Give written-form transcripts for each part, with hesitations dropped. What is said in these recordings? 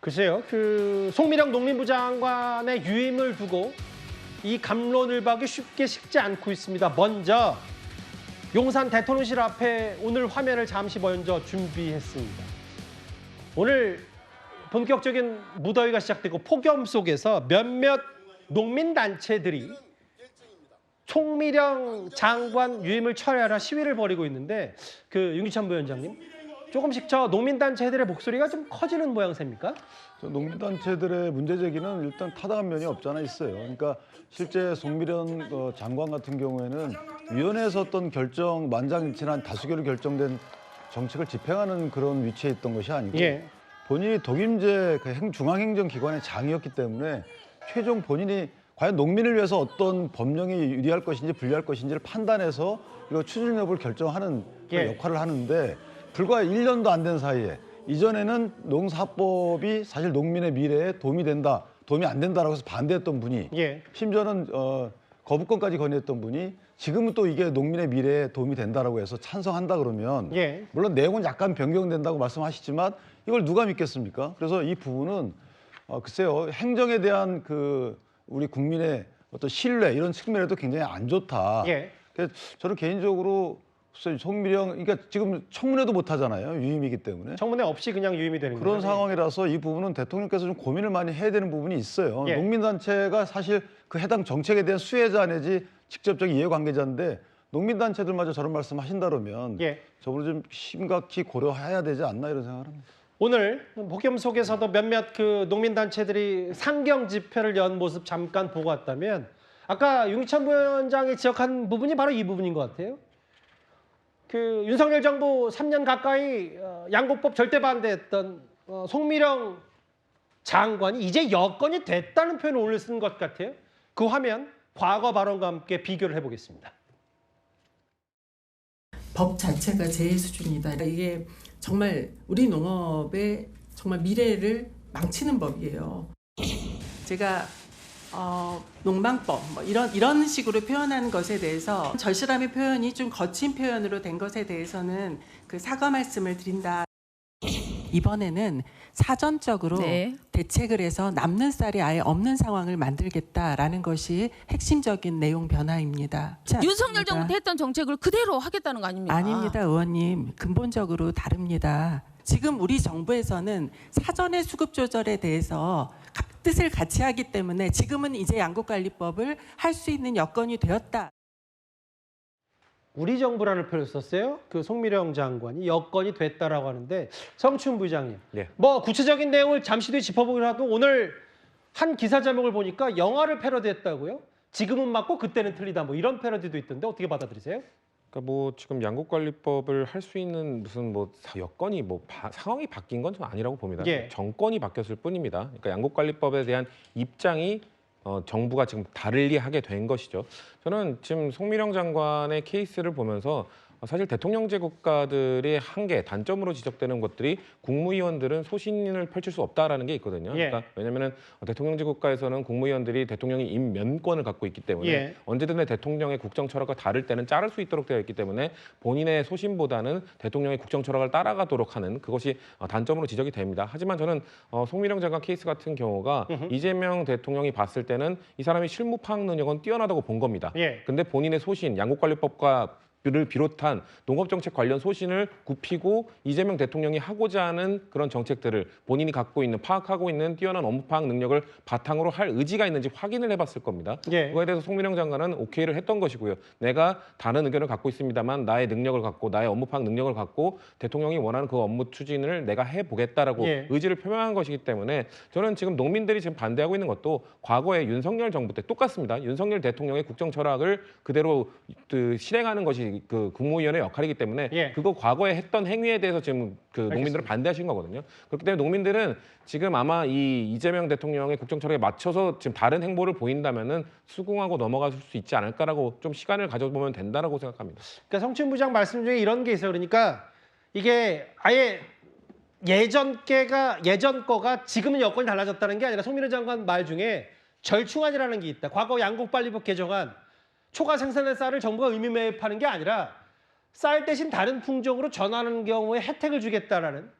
글쎄요, 송미령 농림부 장관의 유임을 두고 이 갑론을박이 쉽게 식지 않고 있습니다. 먼저 용산 대통령실 앞에 오늘 화면을 잠시 먼저 준비했습니다. 오늘 본격적인 무더위가 시작되고 폭염 속에서 몇몇 농민단체들이 송미령 장관 유임을 철회하라 시위를 벌이고 있는데 윤기찬 부위원장님, 조금씩 저 농민단체들의 목소리가 좀 커지는 모양새입니까? 농민단체들의 문제 제기는 일단 타당한 면이 없지 않아 있어요. 그러니까 실제 송미령 장관 같은 경우에는 위원회에서 어떤 결정, 만장일치한 다수결로 결정된 정책을 집행하는 그런 위치에 있던 것이 아니고 본인이 독임제 중앙행정기관의 장이었기 때문에 최종 본인이 과연 농민을 위해서 어떤 법령이 유리할 것인지 불리할 것인지를 판단해서 이거 추진 여부를 결정하는 역할을 하는데 불과 1년도 안 된 사이에 이전에는 농사법이 사실 농민의 미래에 도움이 된다, 도움이 안 된다라고 해서 반대했던 분이 심지어는 거부권까지 건의했던 분이 지금은 또 이게 농민의 미래에 도움이 된다라고 해서 찬성한다 그러면 물론 내용은 약간 변경된다고 말씀하시지만 이걸 누가 믿겠습니까? 그래서 이 부분은 글쎄요, 행정에 대한 우리 국민의 어떤 신뢰 이런 측면에도 굉장히 안 좋다. 그래서 저는 개인적으로 송미령, 그러니까 지금 청문회도 못 하잖아요. 유임이기 때문에. 청문회 없이 그냥 유임이 되는 그런 거예요. 상황이라서 이 부분은 대통령께서 좀 고민을 많이 해야 되는 부분이 있어요. 농민단체가 사실 그 해당 정책에 대한 수혜자 내지 직접적인 이해관계자인데 농민단체들마저 저런 말씀 하신다면 저분을 좀 심각히 고려해야 되지 않나 이런 생각을 합니다. 오늘 폭염 속에서도 몇몇 농민단체들이 상경 집회를 연 모습 잠깐 보고 왔다면 아까 윤기찬 부위원장이 지적한 부분이 바로 이 부분인 것 같아요. 윤석열 정부 3년 가까이 양곡법 절대 반대했던 송미령 장관이 이제 여건이 됐다는 표현을 오늘 쓴 것 같아요. 그 화면 과거 발언과 함께 비교를 해보겠습니다. 법 자체가 제일 수준이다. 이게 정말 우리 농업의 정말 미래를 망치는 법이에요. 제가 농방법 이런 식으로 표현하는 것에 대해서 절실함의 표현이 좀 거친 표현으로 된 것에 대해서는 사과 말씀을 드린다. 이번에는 사전적으로 대책을 해서 남는 쌀이 아예 없는 상황을 만들겠다라는 것이 핵심적인 내용 변화입니다. 윤석열 정부 때 했던 정책을 그대로 하겠다는 거 아닙니까? 아닙니다, 의원님. 근본적으로 다릅니다. 지금 우리 정부에서는 사전의 수급 조절에 대해서 뜻을 같이 하기 때문에 지금은 이제 양곡관리법을 할 수 있는 여건이 되었다. 우리 정부라는 표현을 썼어요. 송미령 장관이 여건이 됐다라고 하는데 성춘 부장님, 뭐 구체적인 내용을 잠시 뒤에 짚어보긴 하도 오늘 한 기사 제목을 보니까 영화를 패러디했다고요? 지금은 맞고 그때는 틀리다 뭐 이런 패러디도 있던데 어떻게 받아들이세요? 그러니까 지금 양곡관리법을 할 수 있는 무슨 여건이 상황이 바뀐 건 좀 아니라고 봅니다. 정권이 바뀌었을 뿐입니다. 그러니까 양곡관리법에 대한 입장이 정부가 지금 다르게 하게 된 것이죠. 저는 지금 송미령 장관의 케이스를 보면서 사실 대통령제 국가들의 한계, 단점으로 지적되는 것들이 국무위원들은 소신을 펼칠 수 없다라는 게 있거든요. 그러니까 왜냐하면 대통령제 국가에서는 국무위원들이 대통령이 임면권을 갖고 있기 때문에 언제든 대통령의 국정 철학과 다를 때는 자를 수 있도록 되어 있기 때문에 본인의 소신보다는 대통령의 국정 철학을 따라가도록 하는 그것이 단점으로 지적이 됩니다. 하지만 저는 송미령 장관 케이스 같은 경우가 이재명 대통령이 봤을 때는 이 사람이 실무 파악 능력은 뛰어나다고 본 겁니다. 근데 본인의 소신, 양곡관리법과 를 비롯한 농업정책 관련 소신을 굽히고 이재명 대통령이 하고자 하는 그런 정책들을 본인이 갖고 있는 파악하고 있는 뛰어난 업무 파악 능력을 바탕으로 할 의지가 있는지 확인을 해봤을 겁니다. 그거에 대해서 송미령 장관은 오케이를 했던 것이고요. 내가 다른 의견을 갖고 있습니다만 나의 능력을 갖고 나의 업무 파악 능력을 갖고 대통령이 원하는 그 업무 추진을 내가 해보겠다라고 의지를 표명한 것이기 때문에 저는 지금 농민들이 지금 반대하고 있는 것도 과거에 윤석열 정부 때 똑같습니다. 윤석열 대통령의 국정 철학을 그대로 실행하는 것이 국무위원회 역할이기 때문에 그거 과거에 했던 행위에 대해서 지금 농민들은 반대하신 거거든요. 그렇기 때문에 농민들은 지금 아마 이 이재명 대통령의 국정 철학에 맞춰서 지금 다른 행보를 보인다면은 수긍하고 넘어갈 수 있지 않을까라고 좀 시간을 가져보면 된다라고 생각합니다. 그러니까 성춘 부장 말씀 중에 이런 게 있어요. 그러니까 이게 아예 예전 거가 지금은 여건이 달라졌다는 게 아니라 송미령 장관 말 중에 절충안이라는 게 있다. 과거 양곡관리법 개정안 초과 생산된 쌀을 정부가 의미 매입하는 게 아니라 쌀 대신 다른 품종으로 전환하는 경우에 혜택을 주겠다라는,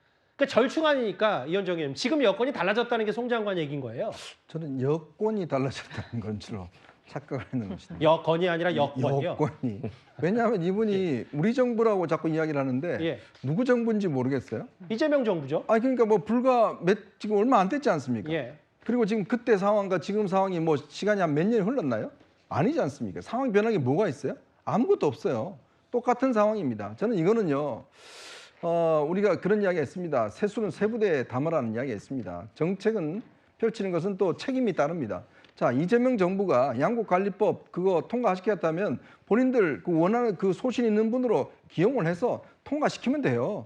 그 절충안이니까 이현정 의원님 지금 여건이 달라졌다는 게 송 장관 얘기인 거예요. 저는 여건이 달라졌다는 건 주로 착각을 하는 것입니다. 여건이 아니라 여건이요. 여건이. 왜냐하면 이분이 우리 정부라고 자꾸 이야기를 하는데 예. 누구 정부인지 모르겠어요. 이재명 정부죠. 아 그러니까 뭐 불과 지금 얼마 안 됐지 않습니까? 예. 그리고 지금 그때 상황과 지금 상황이 뭐 시간이 한 몇 년이 흘렀나요? 아니지 않습니까? 상황이 변한 게 뭐가 있어요? 아무것도 없어요. 똑같은 상황입니다. 저는 이거는요. 우리가 그런 이야기가 있습니다. 세수는 세 부대에 담으라는 이야기가 있습니다. 정책은 펼치는 것은 또 책임이 따릅니다. 자, 이재명 정부가 양국관리법 그거 통과시켰다면 본인들 그 원하는 그 소신 있는 분으로 기용을 해서 통과시키면 돼요.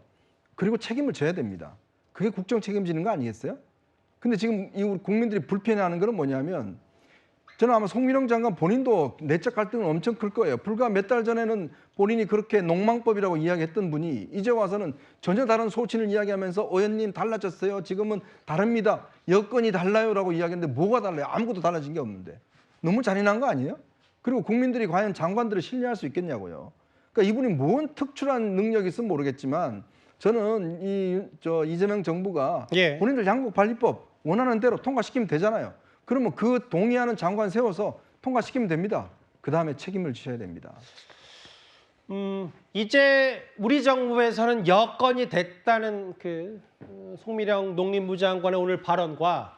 그리고 책임을 져야 됩니다. 그게 국정 책임지는 거 아니겠어요? 근데 지금 이 우리 국민들이 불편해하는 거는 뭐냐면 저는 아마 송민영 장관 본인도 내적 갈등은 엄청 클 거예요. 불과 몇 달 전에는 본인이 그렇게 농망법이라고 이야기했던 분이 이제 와서는 전혀 다른 소신을 이야기하면서 의원님 달라졌어요. 지금은 다릅니다. 여건이 달라요라고 이야기했는데 뭐가 달라요? 아무것도 달라진 게 없는데. 너무 잔인한 거 아니에요? 그리고 국민들이 과연 장관들을 신뢰할 수 있겠냐고요. 그러니까 이분이 뭔 특출한 능력이 있으면 모르겠지만 저는 이재명 정부가 예. 본인들 양국관리법 원하는 대로 통과시키면 되잖아요. 그러면 그 동의하는 장관 세워서 통과시키면 됩니다. 그 다음에 책임을 지셔야 됩니다. 이제 우리 정부에서는 여건이 됐다는 그 송미령 농림부 장관의 오늘 발언과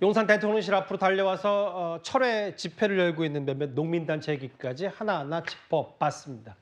용산 대통령실 앞으로 달려와서 철회 집회를 열고 있는 몇몇 농민단체 얘기까지 하나하나 짚어봤습니다.